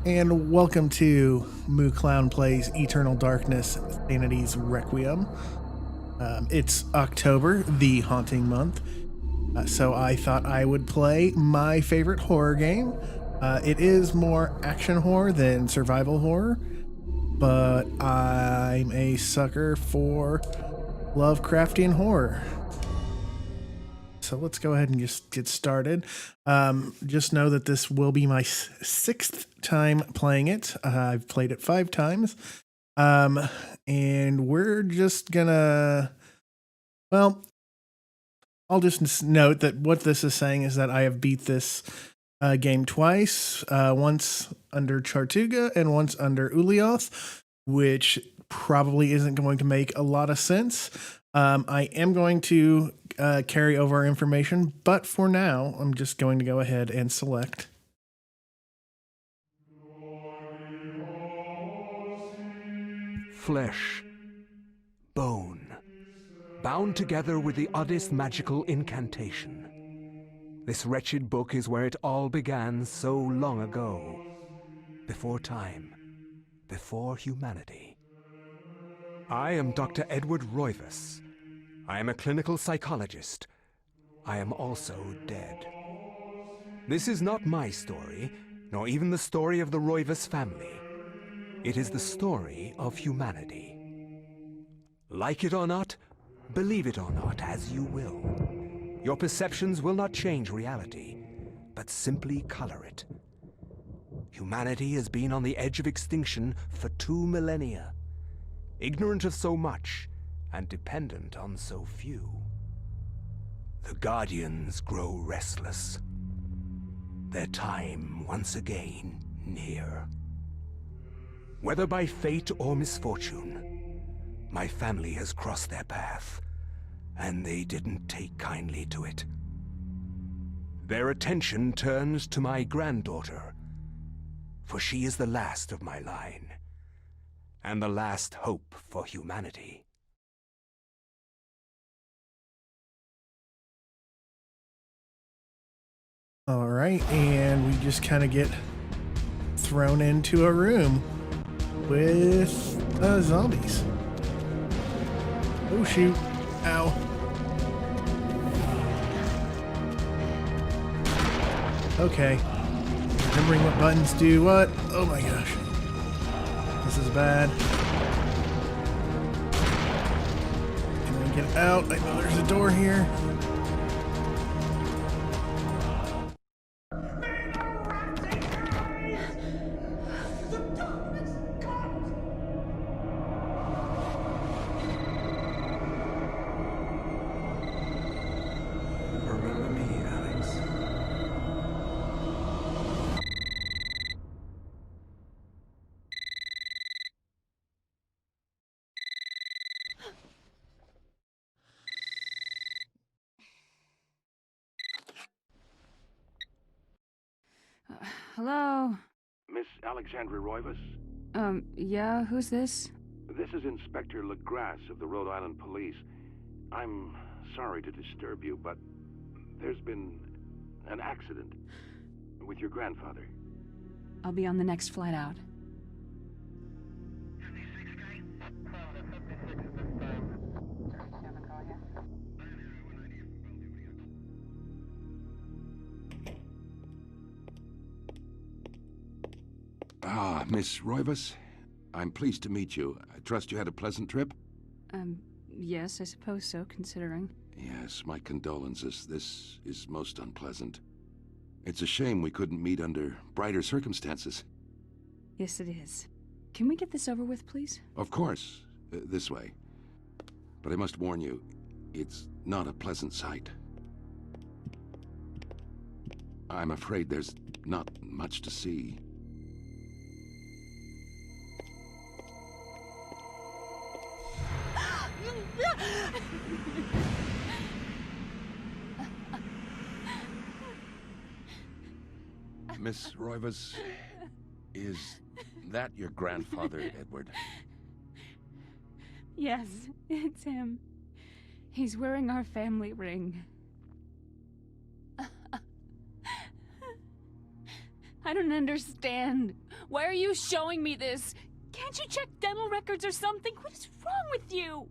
And welcome to Moo Clown Plays Eternal Darkness Sanity's Requiem. It's October, the haunting month, so I thought I would play my favorite horror game. It is more action horror than survival horror, but I'm a sucker for Lovecraftian horror. So let's go ahead and just get started. Just know that this will be my sixth time playing it. I've played it 5 times. And we're just gonna, well, I'll just note that what this is saying is that I have beat this game twice, once under Chartuga and once under Ulioth, which probably isn't going to make a lot of sense. I am going to carry over information, but for now, I'm just going to go ahead and select. Flesh, bone, bound together with the oddest magical incantation. This wretched book is where it all began so long ago. Before time, before humanity. I am Dr. Edward Roivas. I am a clinical psychologist. I am also dead. This is not my story, nor even the story of the Roivas family. It is the story of humanity. Like it or not, believe it or not, as you will. Your perceptions will not change reality, but simply color it. Humanity has been on the edge of extinction for 2 millennia, ignorant of so much and dependent on so few. The Guardians grow restless, their time once again near. Whether by fate or misfortune, my family has crossed their path, and they didn't take kindly to it. Their attention turns to my granddaughter, for she is the last of my line, and the last hope for humanity. All right, and we just kind of get thrown into a room with zombies. Oh shoot, ow. Okay, remembering what buttons do what. Oh my gosh, this is bad. Can I get out? I know there's a door here. Remember me, Alex. Hello? Miss Alexandra Roivas? Yeah, who's this? This is Inspector LeGrasse of the Rhode Island Police. I'm sorry to disturb you, but there's been an accident with your grandfather. I'll be on the next flight out. Ah, Miss Roivas. I'm pleased to meet you. I trust you had a pleasant trip? Yes, I suppose so, considering. Yes, my condolences. This is most unpleasant. It's a shame we couldn't meet under brighter circumstances. Yes, it is. Can we get this over with, please? Of course, this way. But I must warn you, it's not a pleasant sight. I'm afraid there's not much to see. Miss Roivas, is that your grandfather, Edward? Yes, it's him. He's wearing our family ring. I don't understand. Why are you showing me this? Can't you check dental records or something? What is wrong with you?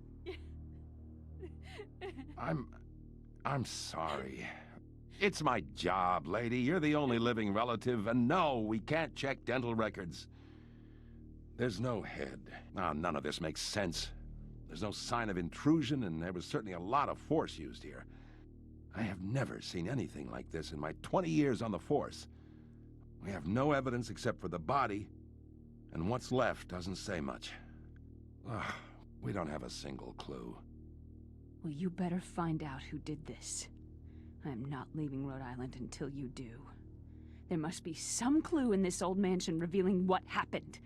I'm sorry. It's my job, lady. You're the only living relative, and no, we can't check dental records. There's no head. None of this makes sense. There's no sign of intrusion, and there was certainly a lot of force used here. I have never seen anything like this in my 20 years on the force. We have no evidence except for the body, and what's left doesn't say much. We don't have a single clue. Well, you better find out who did this. I'm not leaving Rhode Island until you do. There must be some clue in this old mansion revealing what happened.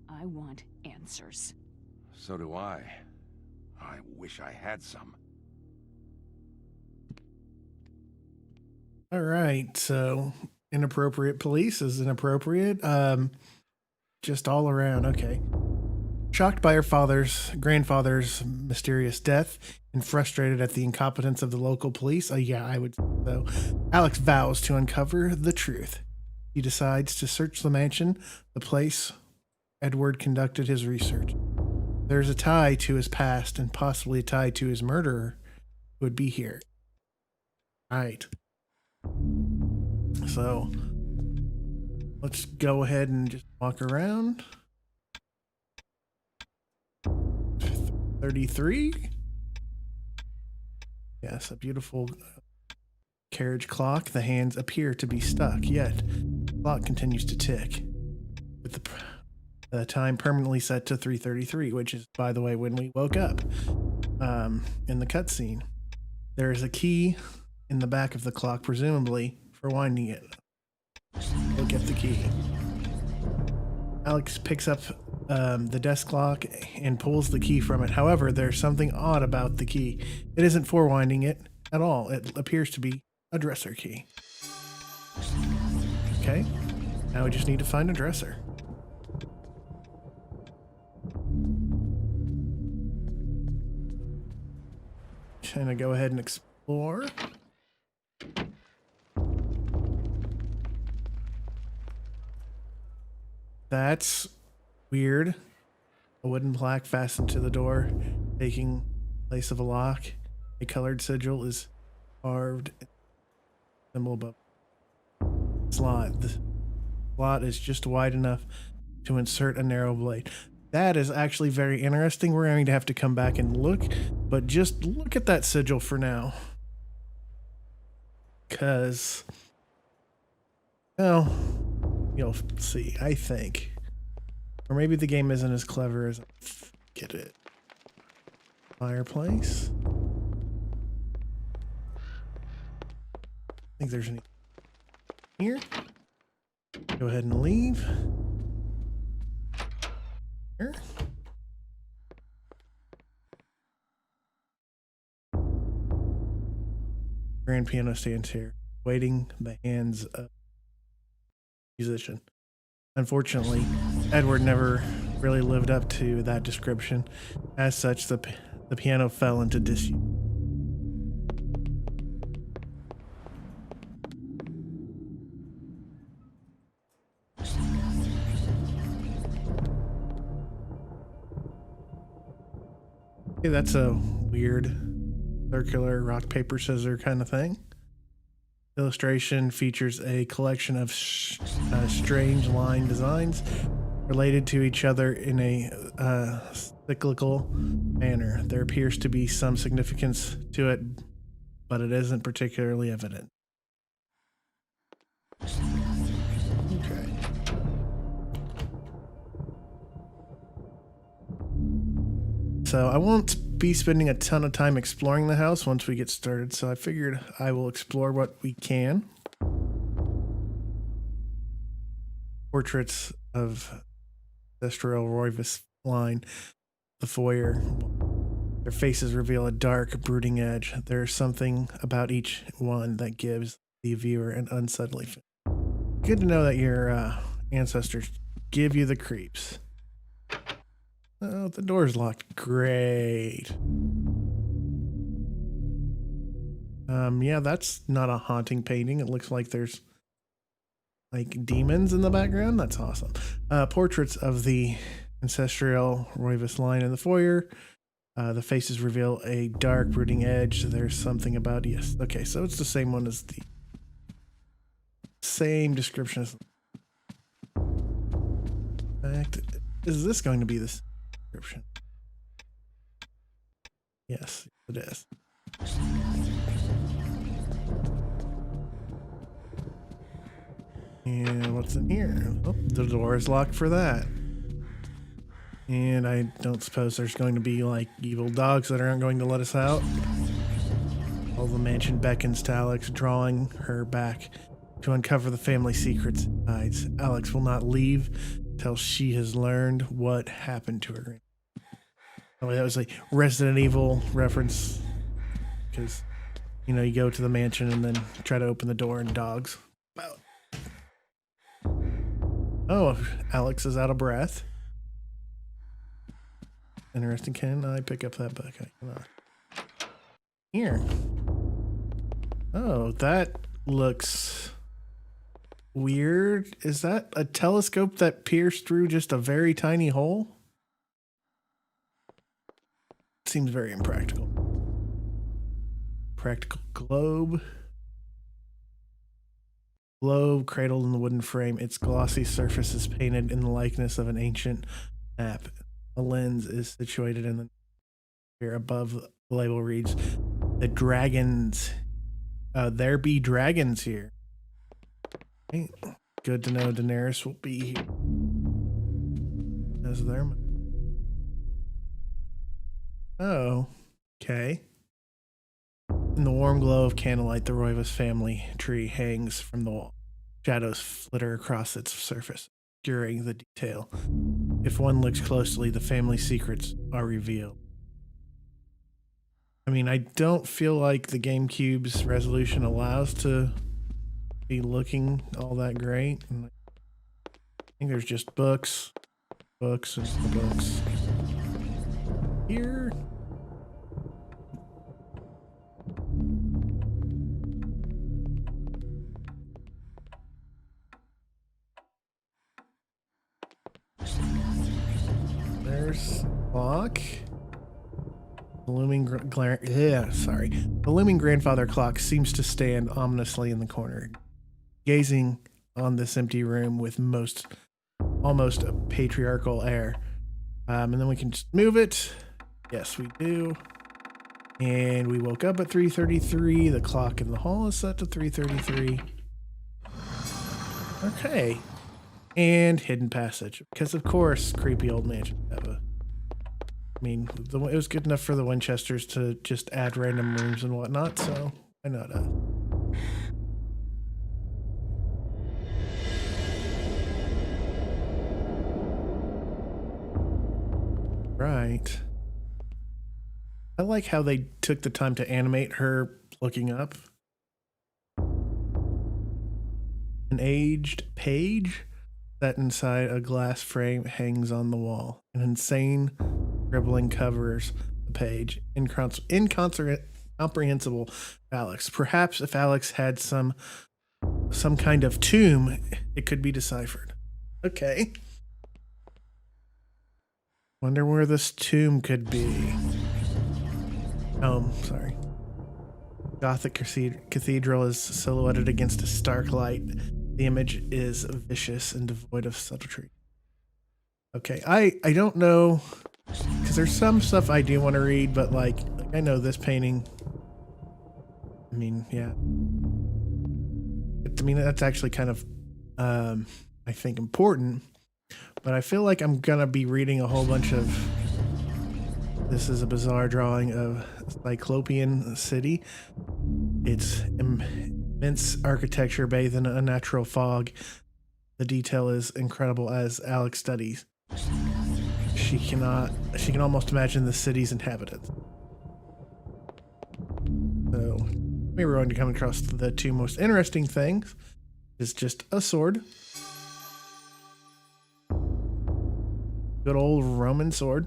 I want answers. So do I. I wish I had some. All right, so inappropriate police is inappropriate. Just all around, okay. Shocked by her grandfather's mysterious death and frustrated at the incompetence of the local police, yeah, I would. So, Alex vows to uncover the truth. He decides to search the mansion, the place Edward conducted his research. There's a tie to his past and possibly a tie to his murderer who would be here. All right. So, let's go ahead and just walk around. 33. Yes, a beautiful carriage clock. The hands appear to be stuck, yet the clock continues to tick, with the time permanently set to 3:33, which is, by the way, when we woke up in the cutscene. There is a key in the back of the clock, presumably for winding it. Look at the key. Alex picks up the desk clock and pulls the key from it. However, there's something odd about the key. It isn't for winding it at all. It appears to be a dresser key. Okay, now we just need to find a dresser. Gonna go ahead and explore. That's weird. A wooden plaque fastened to the door, taking place of a lock. A colored sigil is carved. Symbol above. Slot. The slot is just wide enough to insert a narrow blade. That is actually very interesting. We're going to have to come back and look, but just look at that sigil for now. Because, well, you'll see, I think. Or maybe the game isn't as clever as I get it. Fireplace. I think there's any here. Go ahead and leave. Here. Grand piano stands here, waiting the hands of musician. Unfortunately, Edward never really lived up to that description. As such, the piano fell into disuse. Okay, that's a weird circular rock, paper, scissors kind of thing. Illustration features a collection of strange line designs related to each other in a cyclical manner. There appears to be some significance to it, but it isn't particularly evident. Okay. So I won't be spending a ton of time exploring the house once we get started, so I figured I will explore what we can. Portraits of Thestral Roivas line the foyer. Their faces reveal a dark, brooding edge. There's something about each one that gives the viewer an unsettling feeling. Good to know that your ancestors give you the creeps. Oh, the door's locked. Great. Yeah, that's not a haunting painting. It looks like there's like demons in the background. That's awesome. Portraits of the ancestral Roivas line in the foyer. The faces reveal a dark, brooding edge. There's something about, yes. Okay, so it's the same one as the same description as. In fact, is this going to be the description? Yes, it is. And what's in here? Oh, the door is locked for that. And I don't suppose there's going to be like evil dogs that aren't going to let us out. All the mansion beckons to Alex, drawing her back to uncover the family secrets. Hides. Alex will not leave till she has learned what happened to her. Oh, that was like Resident Evil reference, because you know you go to the mansion and then try to open the door and dogs. Oh, Alex is out of breath. Interesting. Can I pick up that book? I cannot. Here. Oh, that looks weird. Is that a telescope that pierced through just a very tiny hole? Seems very impractical. Practical globe. Globe cradled in the wooden frame. Its glossy surface is painted in the likeness of an ancient map. A lens is situated in the here above. The label reads, "The dragons. There be dragons here." Okay. Good to know Daenerys will be here. As there. Oh, okay. In the warm glow of candlelight, the Roivas family tree hangs from the wall. Shadows flitter across its surface, obscuring the detail. If one looks closely, the family secrets are revealed. I mean, I don't feel like the GameCube's resolution allows to be looking all that great. I think there's just books and books. Here. There's clock. The looming The looming grandfather clock seems to stand ominously in the corner, gazing on this empty room with almost a patriarchal air. And then we can just move it. Yes, we do. And we woke up at 3:33. The clock in the hall is set to 3:33. Okay. And hidden passage. Because of course, creepy old mansion have a... I mean, it was good enough for the Winchesters to just add random rooms and whatnot, so why not? Right. I like how they took the time to animate her looking up. An aged page set inside a glass frame hangs on the wall. An insane scribbling covers the page. Incomprehensible. Alex. Perhaps if Alex had some kind of tomb, it could be deciphered. Okay. Wonder where this tomb could be. Oh, sorry. Gothic cathedral is silhouetted against a stark light. The image is vicious and devoid of subtlety. Okay, I don't know, because there's some stuff I do want to read, but like I know this painting. I mean, yeah. I mean, that's actually kind of, I think, important. But I feel like I'm gonna be reading a whole bunch of. This is a bizarre drawing of Cyclopean City. It's immense architecture bathed in a natural fog. The detail is incredible as Alex studies. She can almost imagine the city's inhabitants. So maybe we're going to come across the two most interesting things. Is just a sword. Good old Roman sword.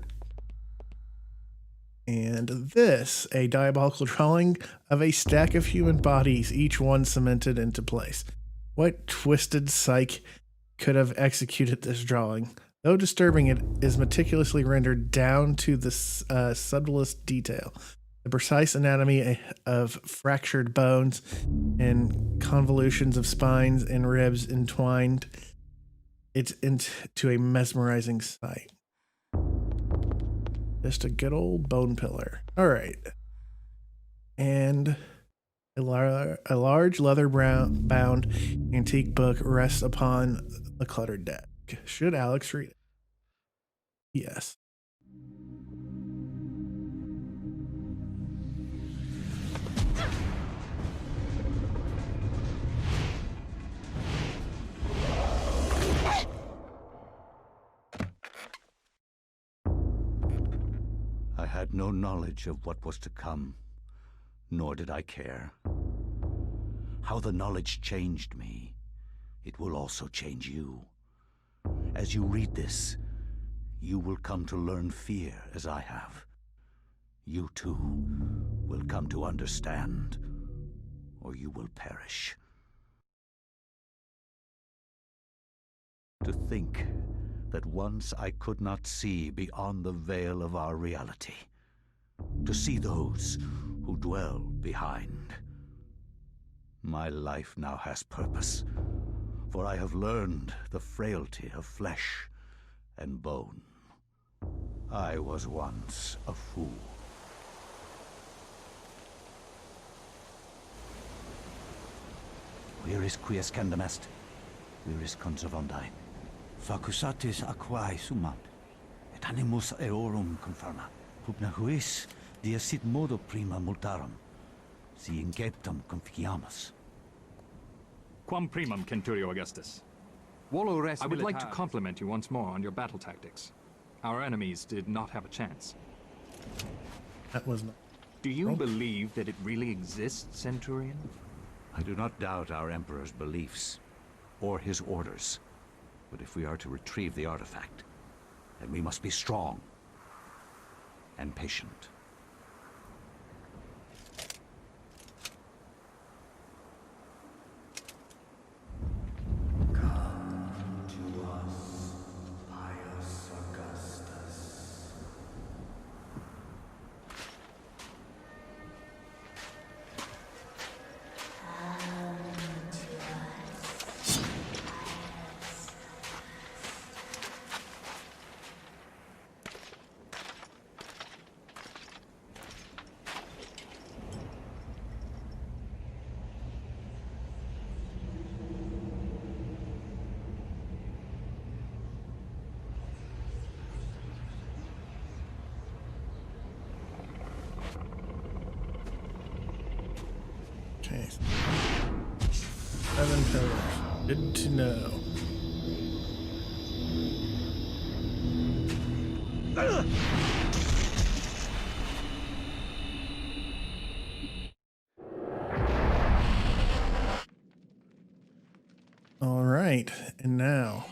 And this, a diabolical drawing of a stack of human bodies, each one cemented into place. What twisted psych could have executed this drawing? Though disturbing, it is meticulously rendered down to the subtlest detail. The precise anatomy of fractured bones and convolutions of spines and ribs entwined. It's into a mesmerizing sight. Just a good old bone pillar. All right. And a large leather-bound antique book rests upon the cluttered deck. Should Alex read it? Yes. I had no knowledge of what was to come, nor did I care. How the knowledge changed me, it will also change you. As you read this, you will come to learn fear as I have. You too will come to understand, or you will perish. To think that once I could not see beyond the veil of our reality, to see those who dwell behind. My life now has purpose, for I have learned the frailty of flesh and bone. I was once a fool. Where is Quies Candamest? Where is Conservondine? Facusatis aquae sumat, et animus eorum conferma. Pupna huis, dia sit modo prima multarum, si inceptum conficiamus. Quam primum, Centurio Augustus. Volo res I would like to militaris. compliment you once more on your battle tactics. Our enemies did not have a chance. That was not. Do you believe that it really exists, Centurion? I do not doubt our Emperor's beliefs, or his orders. But if we are to retrieve the artifact, then we must be strong and patient. Come to us, pious Augustus. Okay. 7 pillars. Good to know. All right, and now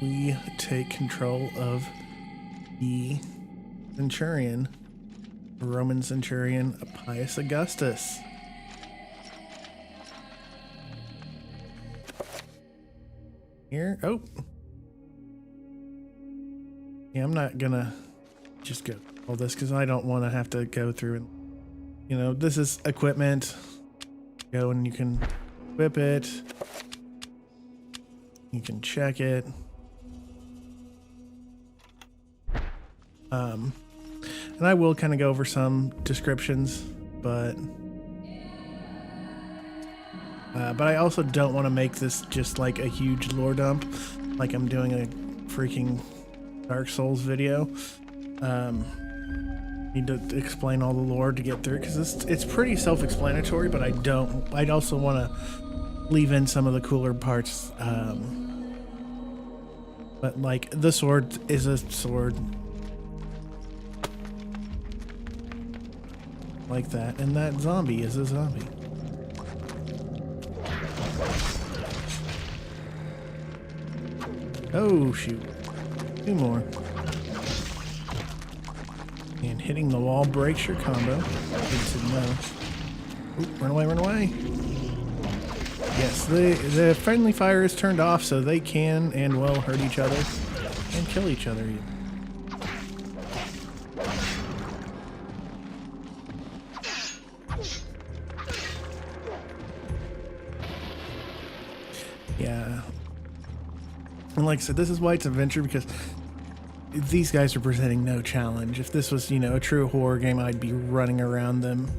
we take control of the Centurion, Roman Centurion Pius Augustus. Here, oh. Yeah, I'm not gonna just go all this because I don't want to have to go through and, you know, this is equipment. Go and you can equip it. You can check it. And I will kind of go over some descriptions, but I also don't want to make this just like a huge lore dump, like I'm doing a freaking Dark Souls video. Need to explain all the lore to get through because it's pretty self-explanatory, but I'd also want to leave in some of the cooler parts. But like the sword is a sword. Like that, and that zombie is a zombie. Oh shoot. 2 more. And hitting the wall breaks your combo. Good to know. Ooh, run away, run away. Yes, the friendly fire is turned off so they can and will hurt each other and kill each other even. Yeah. And like I said, this is why it's adventure, because these guys are presenting no challenge. If this was, you know, a true horror game, I'd be running around them.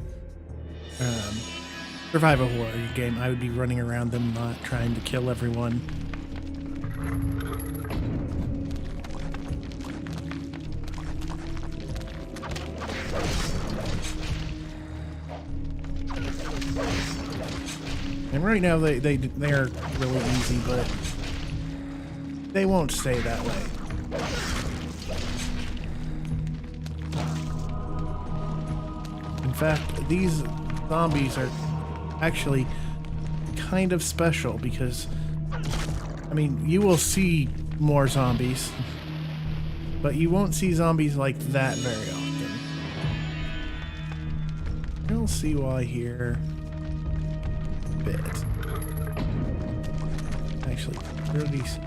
Survival horror game, I would be running around them, not trying to kill everyone. And right now they are really easy, but they won't stay that way. In fact, these zombies are actually kind of special because, I mean, you will see more zombies, but you won't see zombies like that very often. You'll see why here a bit. Actually, where are these?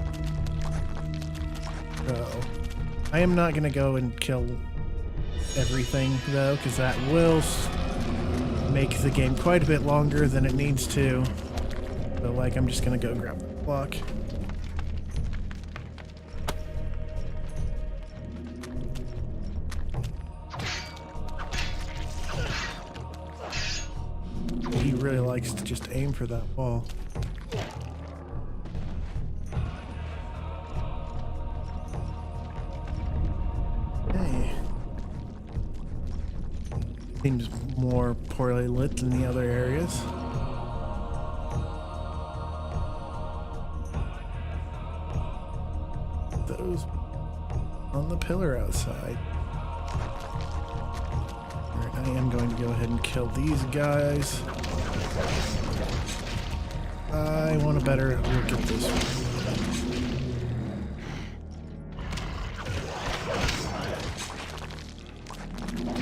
So, I am not going to go and kill everything though, because that will make the game quite a bit longer than it needs to. So like, I'm just gonna go grab the block. He really likes to just aim for that wall. Hey. Seems more poorly lit than the other areas. Those on the pillar outside. Alright, I am going to go ahead and kill these guys. I want a better look at this one.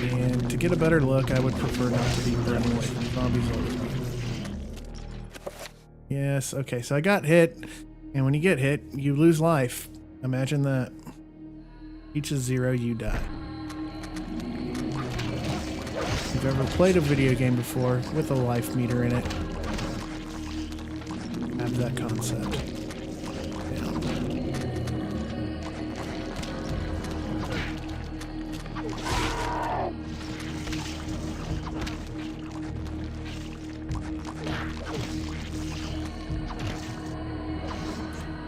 And to get a better look, I would prefer not to be running away from zombies all the time. Yes, okay, so I got hit, and when you get hit, you lose life. Imagine that. Reaches 0, you die. If you've ever played a video game before with a life meter in it, have that concept.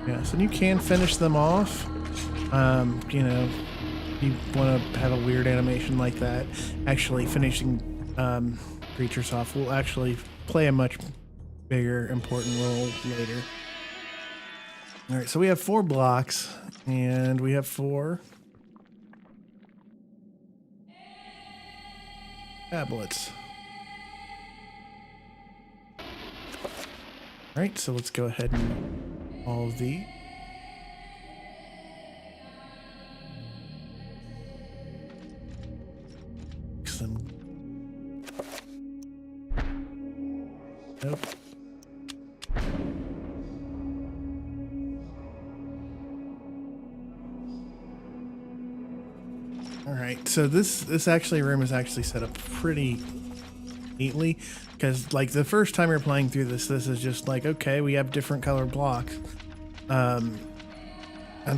Yes, and you can finish them off. You know, you want to have a weird animation like that. Actually, finishing creatures off will actually play a much bigger, important role later. All right, so we have 4 blocks, and we have 4 tablets. All right, so let's go ahead and all of these. Nope. All right, so this actually room is actually set up pretty neatly, because like the first time you're playing through this is just like, okay, we have different color blocks. On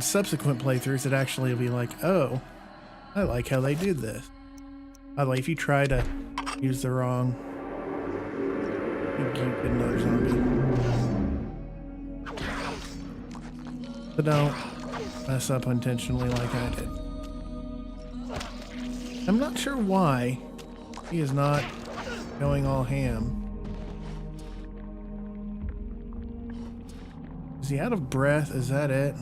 subsequent playthroughs, it actually will be like, oh, I like how they did this. By the way, if you try to use the wrong, you get another zombie. But don't mess up intentionally like I did. I'm not sure why he is not going all ham. Is he out of breath? Is that it?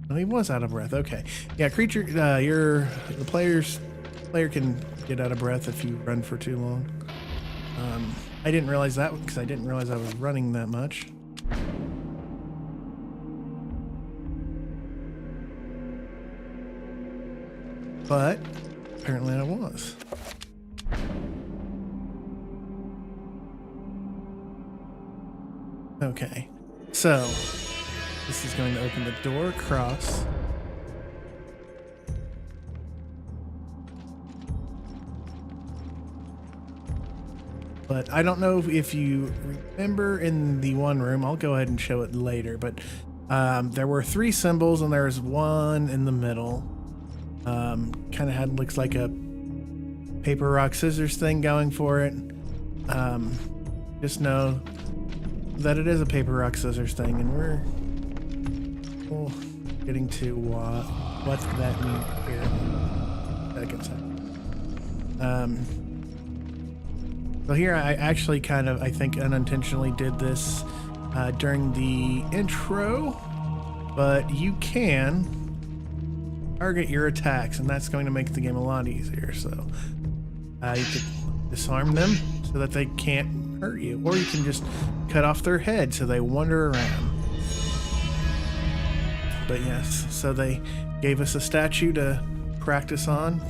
No, he was out of breath. Okay. Yeah, creature, the player can get out of breath if you run for too long. I didn't realize that because I didn't realize I was running that much. But apparently I was. Okay. So, this is going to open the door across. But I don't know if you remember in the one room, I'll go ahead and show it later, but there were 3 symbols and there was one in the middle. Kind of had, looks like a paper, rock, scissors thing going for it. Just know that it is a paper, rock, scissors thing, and we're getting to what that means here. So here I actually kind of, I think, unintentionally did this during the intro, but you can target your attacks, and that's going to make the game a lot easier. So you can disarm them so that they can't hurt you, or you can just cut off their head so they wander around. But yes, so they gave us a statue to practice on.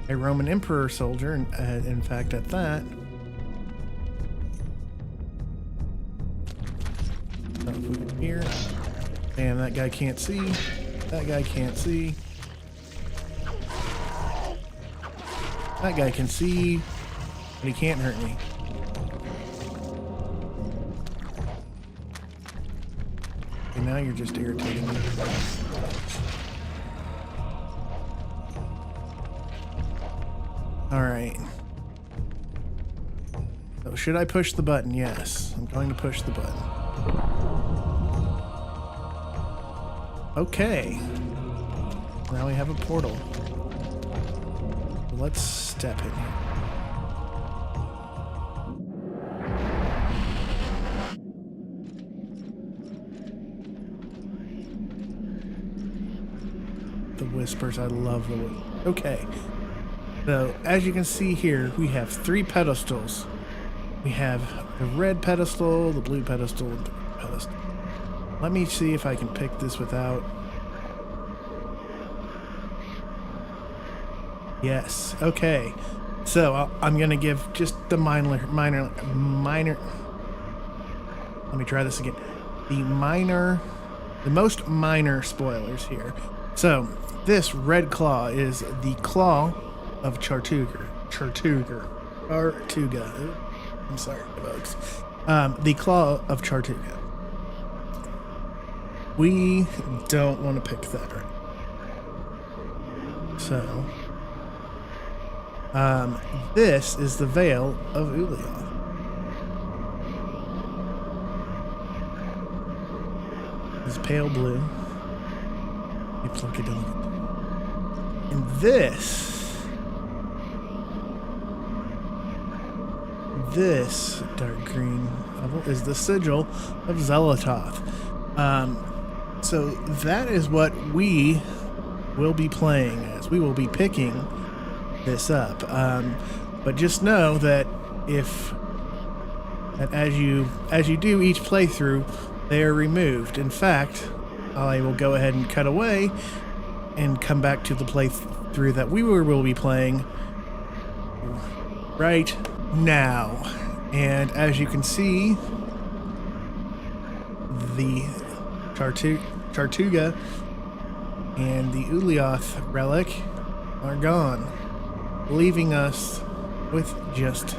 A Roman Emperor soldier, in fact, at that. So if we go here, and that guy can't see. That guy can't see. That guy can see, but he can't hurt me. Okay, now you're just irritating me. Alright. So should I push the button? Yes. I'm going to push the button. Okay. Now we have a portal. Let's step in here. The whispers, I love the whispers. Okay. So, as you can see here, we have 3 pedestals. We have the red pedestal, the blue pedestal, and the green pedestal. Let me see if I can pick this without... Yes, okay. So, I'm going to give just the minor... Let me try this again. The most minor spoilers here. So, this red claw is the claw of Chartuga. I'm sorry, folks. The claw of Chartuga. We don't want to pick that right. So, this is the Veil of Ulyaoth. It's pale blue. It's like a delicate. And this dark green is the sigil of Xel'lotath. So that is what we will be playing as. We will be picking this up. But just know that as you do each playthrough, they are removed. In fact, I will go ahead and cut away and come back to the playthrough that we will be playing right now. And as you can see, the Chartuga and the Ulyaoth relic are gone, leaving us with just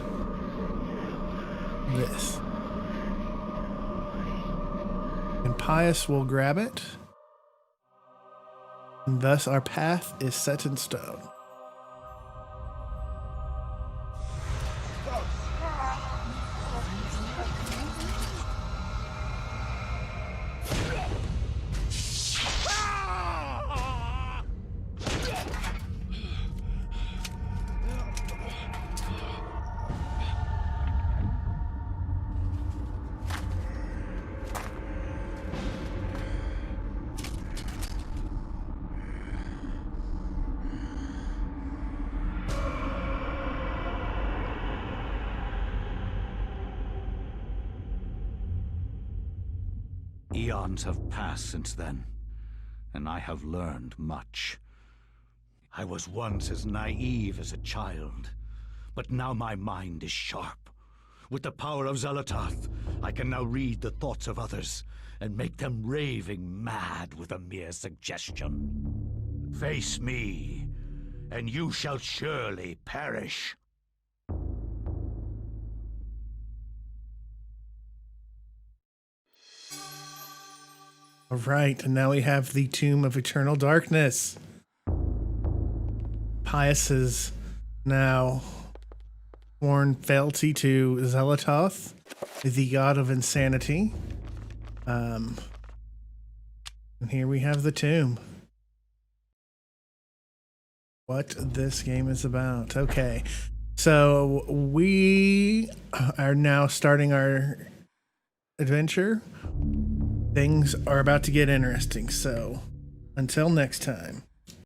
this. And Pius will grab it, and thus our path is set in stone. Eons have passed since then, and I have learned much. I was once as naive as a child, but now my mind is sharp. With the power of Xel'Lotath, I can now read the thoughts of others and make them raving mad with a mere suggestion. Face me, and you shall surely perish. All right, and now we have the Tomb of Eternal Darkness. Pius has now sworn fealty to Xel'Lotath, the god of insanity. And here we have the tomb. What this game is about. Okay, so we are now starting our adventure. Things are about to get interesting, so until next time.